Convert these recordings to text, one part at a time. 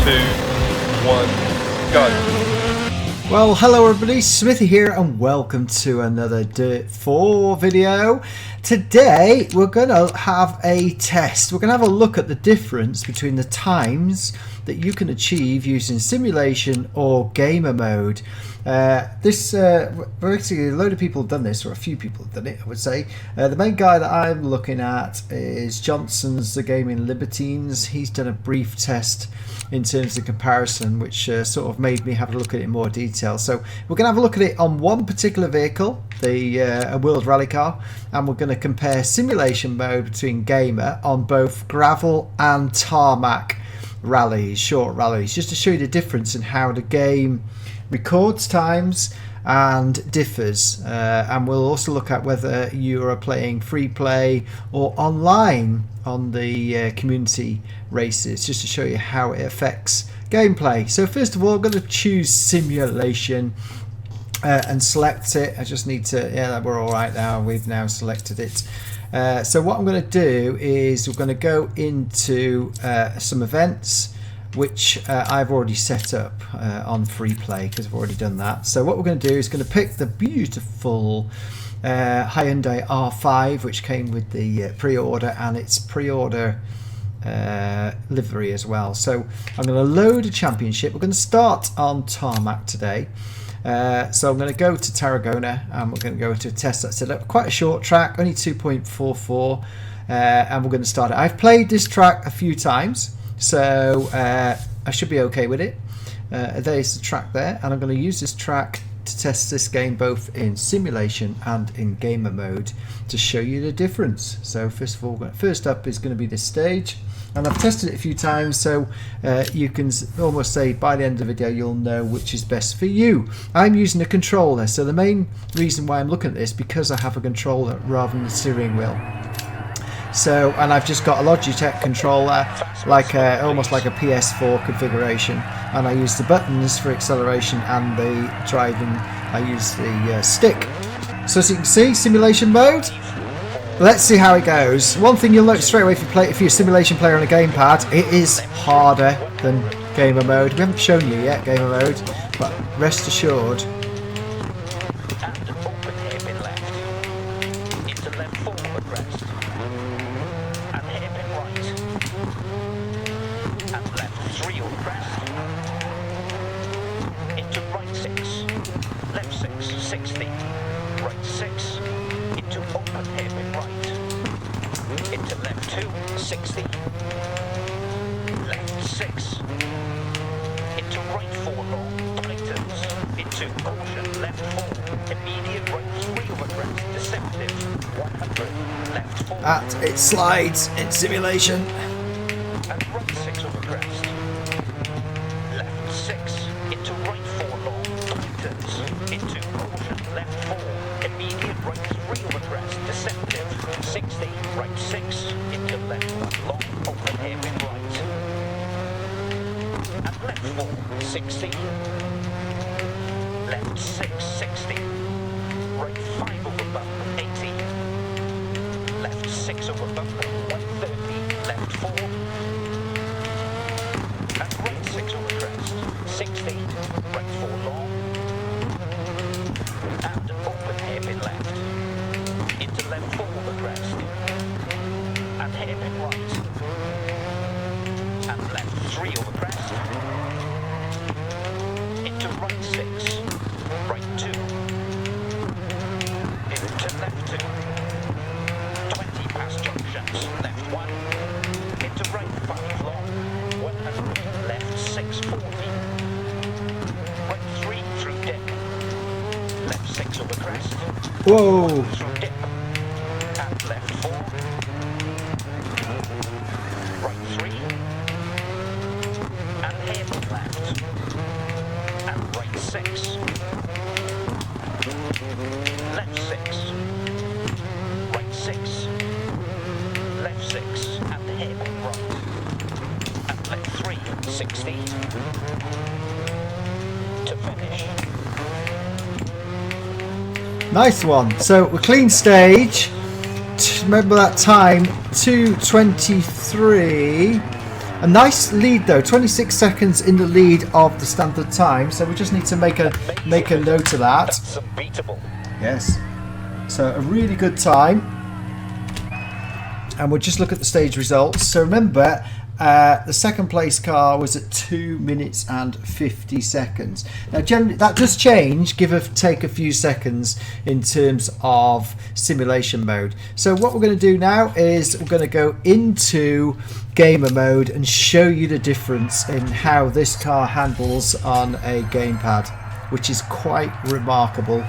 two, one, go. Well, hello everybody, Smithy here and welcome to another Dirt 4 video. Today we're going to have a test. We're going to have a look at the difference between the times that you can achieve using simulation or gamer mode. Basically a load of people have done this, or a few people have done it, I would say. The main guy that I'm looking at is Johnson's The Gaming Libertines. He's done a brief test in terms of comparison, which sort of made me have a look at it in more detail. So we're going to have a look at it on one particular vehicle, the World Rally Car, and we're going to compare simulation mode between gamer on both gravel and tarmac rallies, short rallies, just to show you the difference in how the game records times and differs. And we'll also look at whether you are playing free play or online on the community races, just to show you how it affects gameplay. So first of all, I'm going to choose simulation and select it. I just need to, yeah, we're all right now. We've now selected it. So what I'm going to do is we're going to go into some events which I've already set up on free play, because I've already done that. So what we're going to do is going to pick the beautiful Hyundai R5, which came with the pre-order, and its pre-order livery as well. So I'm going to load a championship. We're going to start on tarmac today. So I'm going to go to Tarragona and we're going to go to a test that's set up. Quite a short track, only 2.44, and we're going to start it. I've played this track a few times, so I should be okay with it. There's the track there, and I'm going to use this track to test this game both in simulation and in gamer mode to show you the difference. So first of all, first up is going to be this stage, and I've tested it a few times, so you can almost say by the end of the video you'll know which is best for you. I'm using a controller, so the main reason why I'm looking at this because I have a controller rather than the steering wheel. So, and I've just got a Logitech controller, like almost like a PS4 configuration, and I use the buttons for acceleration and the driving. I use the stick. So as you can see, simulation mode. Let's see how it goes. One thing you'll notice straight away if you're a simulation player on a gamepad, it is harder than gamer mode. We haven't shown you yet gamer mode, but rest assured. It slides in simulation. And right 6 over crest. Left 6 into right 4 long, tightens. Into caution, left 4. Immediate right 3 over crest, deceptive. 60, right 6 into left 1 long, open hairpin right. And left 4, 60. Left 6, 60. Right 5 over bump, 80. Left 6 over bump, 130, left 4. And right 6 over crest, 60, right 4 long. And open hairpin left. Into left 4 over crest. And hairpin right. And left 3 over crest. Into right 6, right 2. Into left 2. Past junctions, left 1, into right 5 long, 100, left 640, right 3 through dip, left 6 over crest, Whoa! Through dip, and left 4, right 3, and hairpin left, and right 6, left 6, right 6, left 6 and the hairpin right, and left 3, 60 to finish. Nice one. So a clean stage. Remember that time, 2:23. A nice lead though, 26 seconds in the lead of the standard time. So we just need to make a note of that. That's unbeatable. Yes. So a really good time. And we'll just look at the stage results. So remember, the second place car was at 2 minutes and 50 seconds. Now generally that does change, take a few seconds in terms of simulation mode. So what we're going to do now is we're going to go into gamer mode and show you the difference in how this car handles on a gamepad, which is quite remarkable.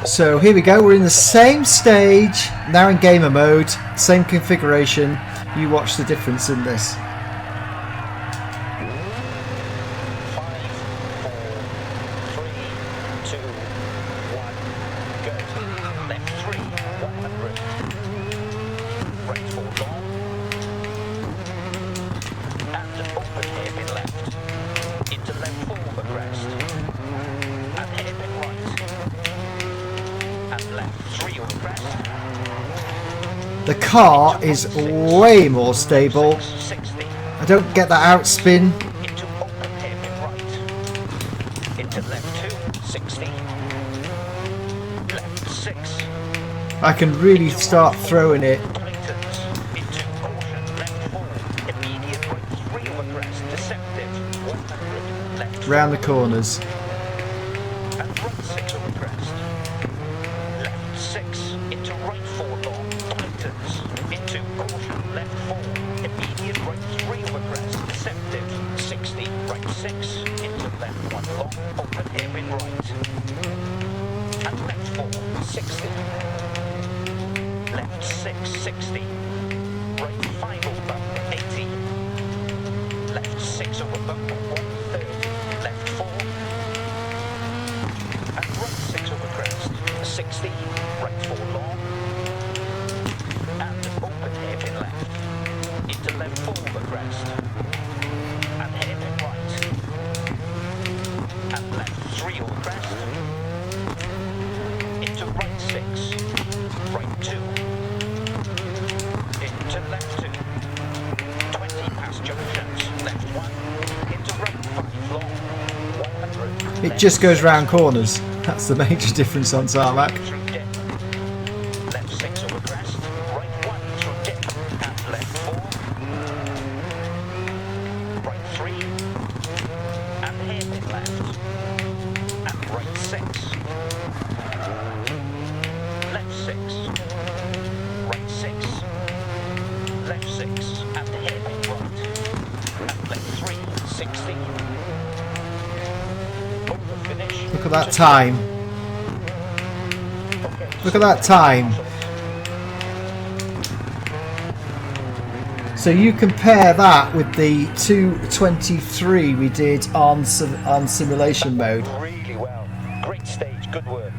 So here we go, we're in the same stage, now in gamer mode, same configuration. You watch the difference in this. 5, 4, 3, 2, 1, go. Left 3, 100. Right 4 long. And open hairpin left. Into left 4 the crest. And hairpin right. And left 3 on the crest. The car is way more stable. 60. I don't get that outspin. Into open hairpin right. Into left 2, 60. Left 6. I can really start throwing it. Tightens. Into caution. Left 4. Immediate right 3 over crest. Deceptive. 100. Left Round the corners. and right 6 over crest. Left 6. Into right 4 long. Tightens. Into caution. Left 4. Immediate right 3 over crest. Deceptive. 60. Right 6. Into left 1 long. Open hairpin right. And left 4. 60. Left 6. 60. Right 5 over bump. 80. Left 6 over bump. 130. Left 4. And right 6 over crest. 60. Right 4 long. And open hairpin left. Into left 4 over crest. And hairpin right. And left 3 over crest. Into right 6. Right 2. Into left 2. 20 past junctions. Left 1. Into right 5 long. 100. It just goes round corners. That's the major difference on tarmac. Through dip. Left 6 over crest. Right 1 through dip. And left 4. Right 3. And hairpin left. And right 6. Left 6. Right 6. Left 6. And hairpin right. And left 3. 60. Over finish. Look at that time. Okay. Look at that time. So you compare that with the 2:23 we did on simulation mode. Really well. Great stage. Good work.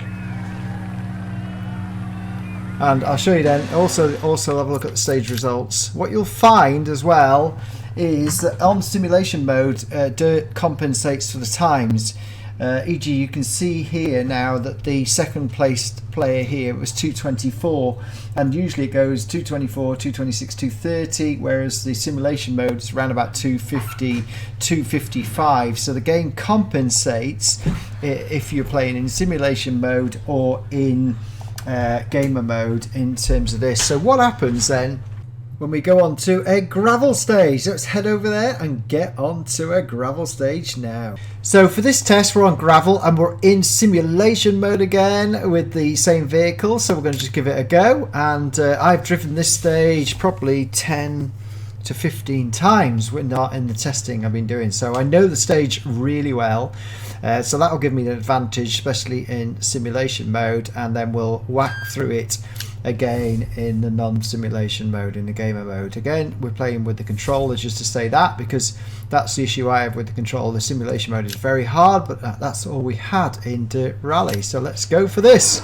And I'll show you then. Also have a look at the stage results. What you'll find as well is that on simulation mode, Dirt compensates for the times. E.g., you can see here now that the second placed player here was 2:24, and usually it goes 2:24, 2:26, 2:30, whereas the simulation mode is around about 2:50, 2:55. So the game compensates if you're playing in simulation mode or in gamer mode in terms of this. So what happens then when we go on to a gravel stage? Let's head over there and get on to a gravel stage now. So for this test we're on gravel and we're in simulation mode again with the same vehicle, so we're going to just give it a go. And I've driven this stage probably 10 to 15 times. We're not in the testing I've been doing, so I know the stage really well. So that'll give me an advantage, especially in simulation mode, and then we'll whack through it again in the non-simulation mode, in the gamer mode. Again, we're playing with the controllers, just to say that, because that's the issue I have with the controller. The simulation mode is very hard, but that's all we had in Dirt Rally. So let's go for this.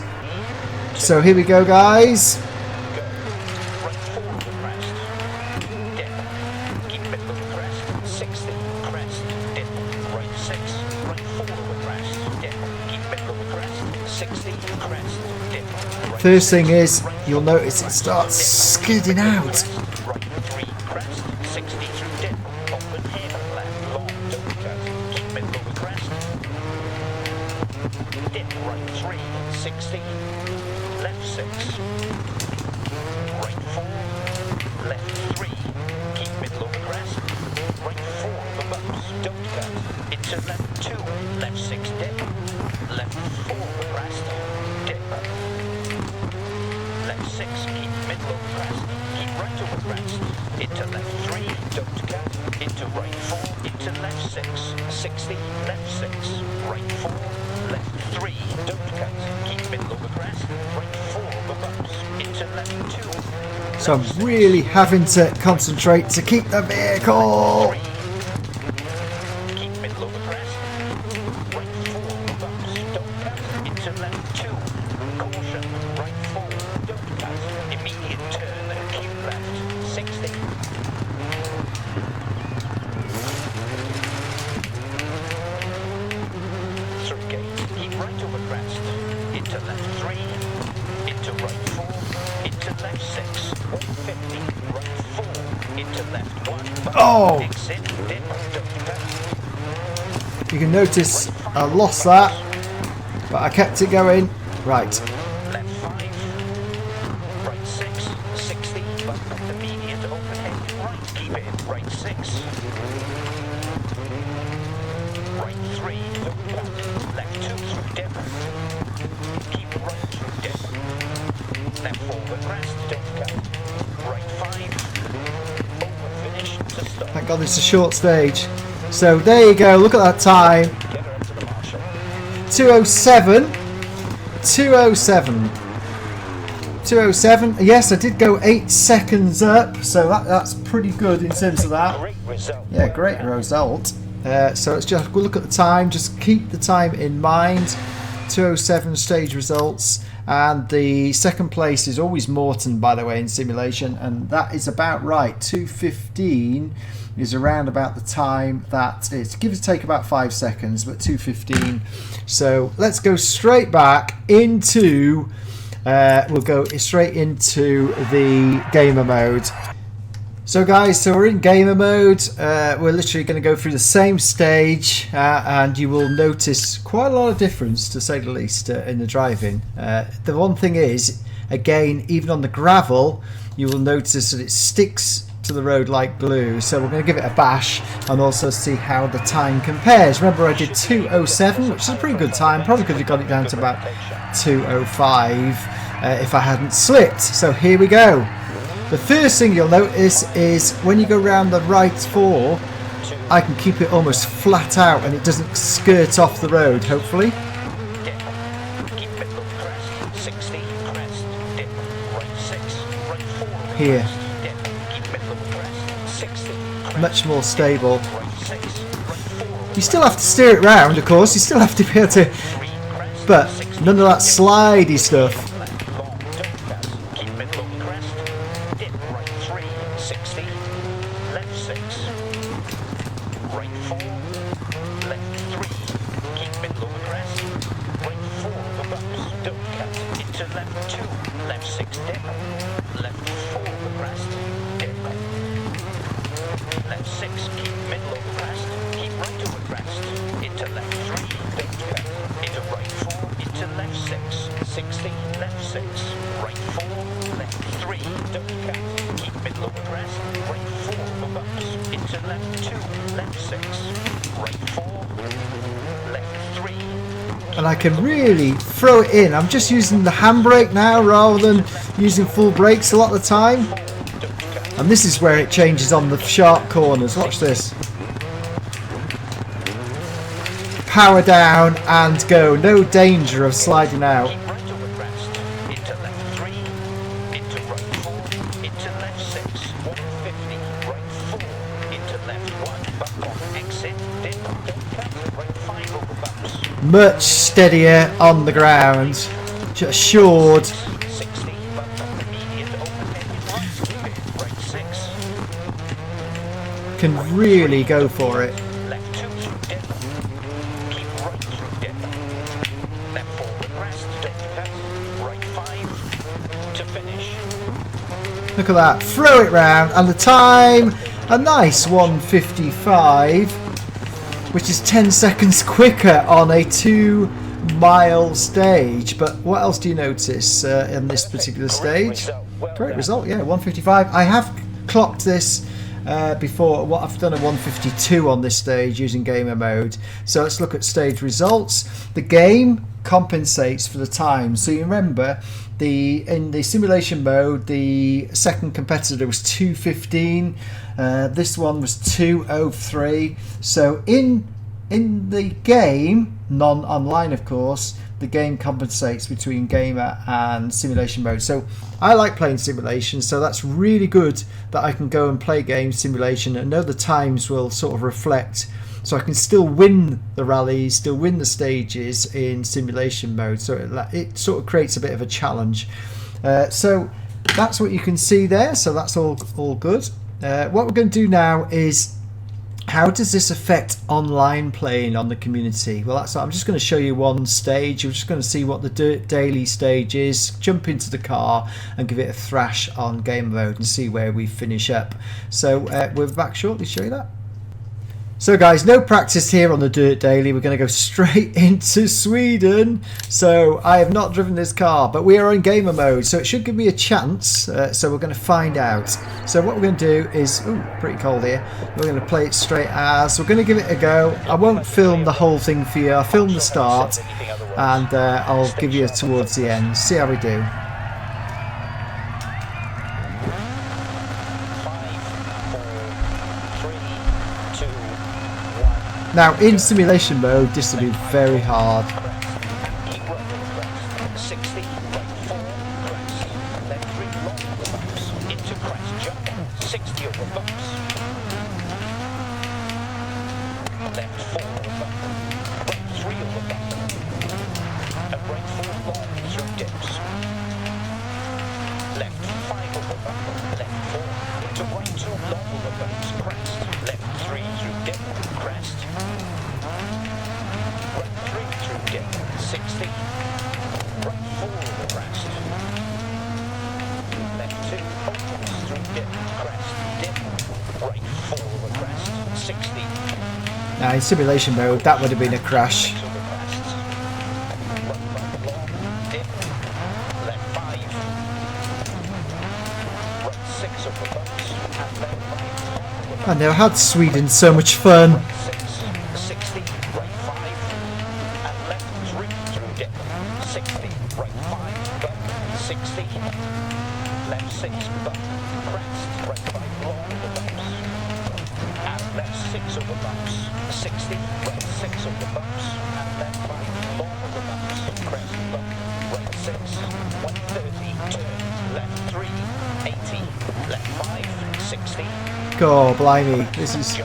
So here we go, guys. Right 4 over crest. Dip. Keep middle of the crest. 60. Crest. Dip. Right 6. Right 4 over crest. Dip. Keep middle of the crest. 60. Crest. Dip. First thing is, you'll notice it starts skidding out. Right 3 crest. 60, left 6, right 4, left 3, keep middle over crest, right 4 over bumps, don't cut, into left 2, left 6 dip, left 4 over crest, dip, left 6, keep middle over crest, keep right over crest, into left 3, don't cut, into right 4, into left 6, 60, left 6, right 4, left 3, don't cut, keep middle over crest, right 4 over bumps, into left 2. So I'm really having to concentrate to keep the vehicle. Keep middle over crest, right 4 over bumps, don't cut, into left 2. Caution, right 4, don't cut, immediate turn, keep left, 60. Through gate, keep right over crest, into left 3, into right 4, into left 6, 150, right 4, into left 1, Oh! exit, dip, don't cut. You can notice I lost that, but I kept it going. Right. Left 5, right 6, 60, bump immediate overhead, right, keep it, right 6, right 3, don't cut, left 2 through dip, keep right through dip, left 4 over crest, don't cut, right 5, over finish to stop, Thank God it's a short stage. So there you go. Look at that time. get her up to the marshal. 207. 207. 207. Yes, I did go 8 seconds up, so that's pretty good in terms of that. Great result. Yeah, great result. So let's just look at the time. Just keep the time in mind. 207 stage results, and the second place is always Morton, by the way, in simulation, and that is about right. 215 is around about the time that it gives or take about 5 seconds, but 215. So let's go straight back into. We'll go straight into the gamer mode. So guys, so we're in gamer mode. We're literally going to go through the same stage, and you will notice quite a lot of difference, to say the least, in the driving. The one thing is, again, even on the gravel, you will notice that it sticks to the road like glue. So we're going to give it a bash and also see how the time compares. Remember, I did 207, which is a pretty good time. Probably could have got it down to about 205 if I hadn't slipped. So here we go. The first thing you'll notice is when you go around the right 4, I can keep it almost flat out and it doesn't skirt off the road, hopefully. Dip. Keep middle of crest. 60, crest. Dip. Right 6. Right 4. Here. Crest. Dip. Keep middle of crest. 60. Crest. Much more stable. Right 6. Right 4. You still have to steer it round, of course. You still have to be able to... 3. Crest. But 60. none of that slidey stuff. Left long. Don't cut. Keep middle of crest. Dip. Right 3. 60. Left 6. Right 4. Left 3. Keep middle over crest. Right 4 over bumps. Don't cut. Into left 2. Left 6 dip. Left 4 over crest. Dip. Left 6. Keep middle over crest. Keep right over crest. Into left 3. Don't cut. Into right 4. Into left 6. 60. Left 6. Right 4. Left 3. Don't cut. Keep middle over crest. Right 4 over bumps. Into left 2. Left 6. Right 4. Left 3. And I can really throw it in. I'm just using the handbrake now rather than using full brakes a lot of the time. Don't cut. And this is where it changes on the sharp corners. Watch this. Power down and go. No danger of sliding out. Keep right over crest. Into left 3. Into right 4. Into left 6. 150. Right 4. Into left 1. Bump off. Exit. Dip. Don't cut. Right 5 over bumps. Much steadier on the ground. Just assured. 60. Bump up immediate overhead. Right. Keep it. Right 6. Can really go for it. Left 2 through dip. Keep right through dip. Left 4 with crest. Don't cut. Right 5. To finish. Look at that. Throw it round. And the time, a nice 1:55, which is 10 seconds quicker on a mile stage, but what else do you notice in this particular stage? Great result, yeah, 155. I have clocked this before. What I've done a 152 on this stage using gamer mode. So let's look at stage results. The game compensates for the time. So you remember in the simulation mode, the second competitor was 2:15. This one was 2:03. So in the game, non-online of course, the game compensates between gamer and simulation mode. So I like playing simulation, so that's really good that I can go and play game simulation and know the times will sort of reflect, so I can still win the rallies, still win the stages in simulation mode. So it sort of creates a bit of a challenge. So that's what you can see there, so that's all good. What we're going to do now is, how does this affect online playing on the community? Well, I'm just going to show you one stage. We're just going to see what the Dirt Daily stage is, jump into the car and give it a thrash on game mode and see where we finish up. So we're back shortly to show you that. So guys, no practice here on the Dirt Daily. We're going to go straight into Sweden. So I have not driven this car, but we are in gamer mode, so it should give me a chance. So we're going to find out. So what we're going to do is, ooh, pretty cold here. We're going to play it straight as. We're going to give it a go. I won't film the whole thing for you. I'll film the start, and I'll give you towards the end. See how we do. Now, in simulation mode, this will be very hard. Now in simulation mode, that would have been a crash. I never had Sweden so much fun. God, blimey, this is...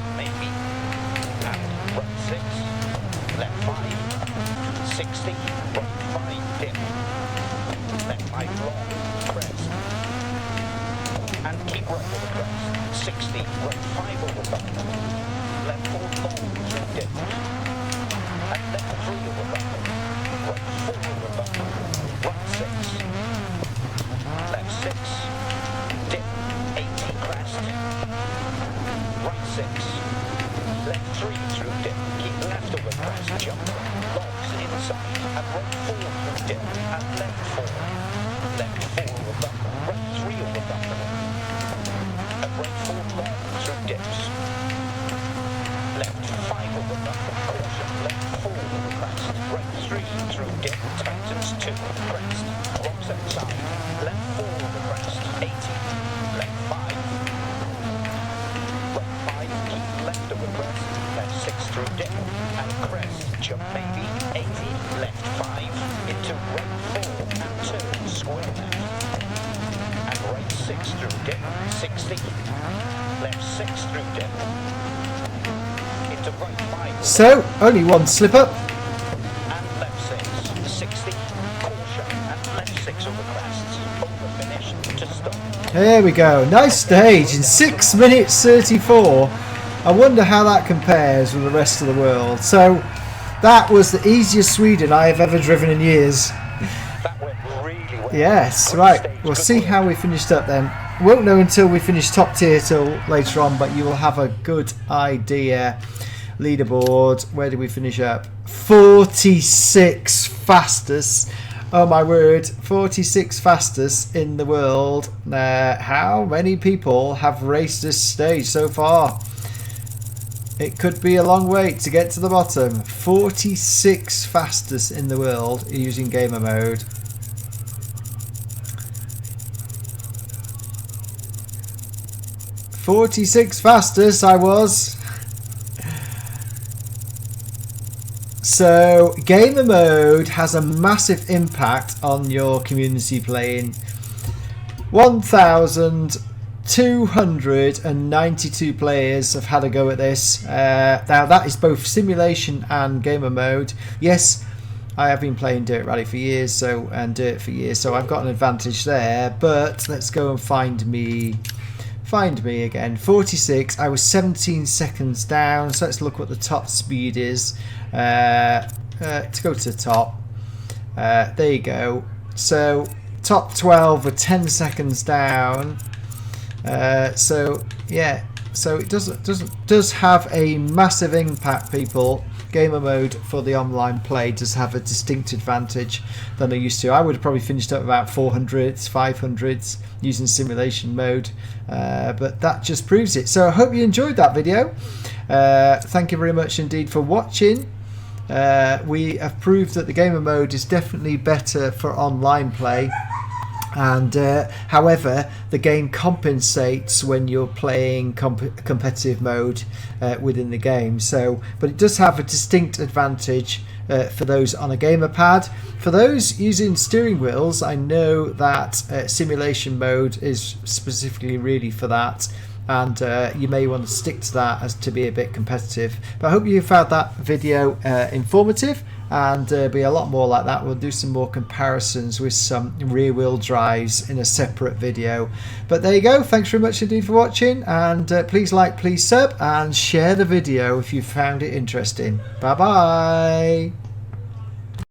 So, only one slip up. And left 6, 60, caution, and left 6 over crests, over finish to stop. There we go, nice stage in 6 minutes 34. I wonder how that compares with the rest of the world. So, that was the easiest Sweden I have ever driven in years. That went really well. Yes, right, we'll see how we finished up then. Won't know until we finish top tier till later on, but you will have a good idea. leaderboard. Where did we finish up? 46 fastest. Oh my word, 46 fastest in the world. How many people have raced this stage so far? It could be a long wait to get to the bottom. 46 fastest in the world using gamer mode. "46 fastest I was." So gamer mode has a massive impact on your community playing. 1,292 players have had a go at this. Now that is both simulation and gamer mode. Yes, I have been playing Dirt Rally for years, so I've got an advantage there. But let's go and find me again. 46. I was 17 seconds down. So let's look what the top speed is. To go to the top. There you go. So top 12 were 10 seconds down. So yeah, so it does have a massive impact, people. Gamer mode for the online play does have a distinct advantage than I used to. I would have probably finished up about 400s, 500s using simulation mode, but that just proves it. So I hope you enjoyed that video. Thank you very much indeed for watching. We have proved that the gamer mode is definitely better for online play, and however the game compensates when you're playing competitive mode within the game. So but it does have a distinct advantage for those on a gamer pad. For those using steering wheels, I know that simulation mode is specifically really for that, and you may want to stick to that as to be a bit competitive. But I hope you found that video informative, and be a lot more like that. We'll do some more comparisons with some rear wheel drives in a separate video. But there you go. Thanks very much indeed for watching, and please like, please sub, and share the video if you found it interesting. Bye bye.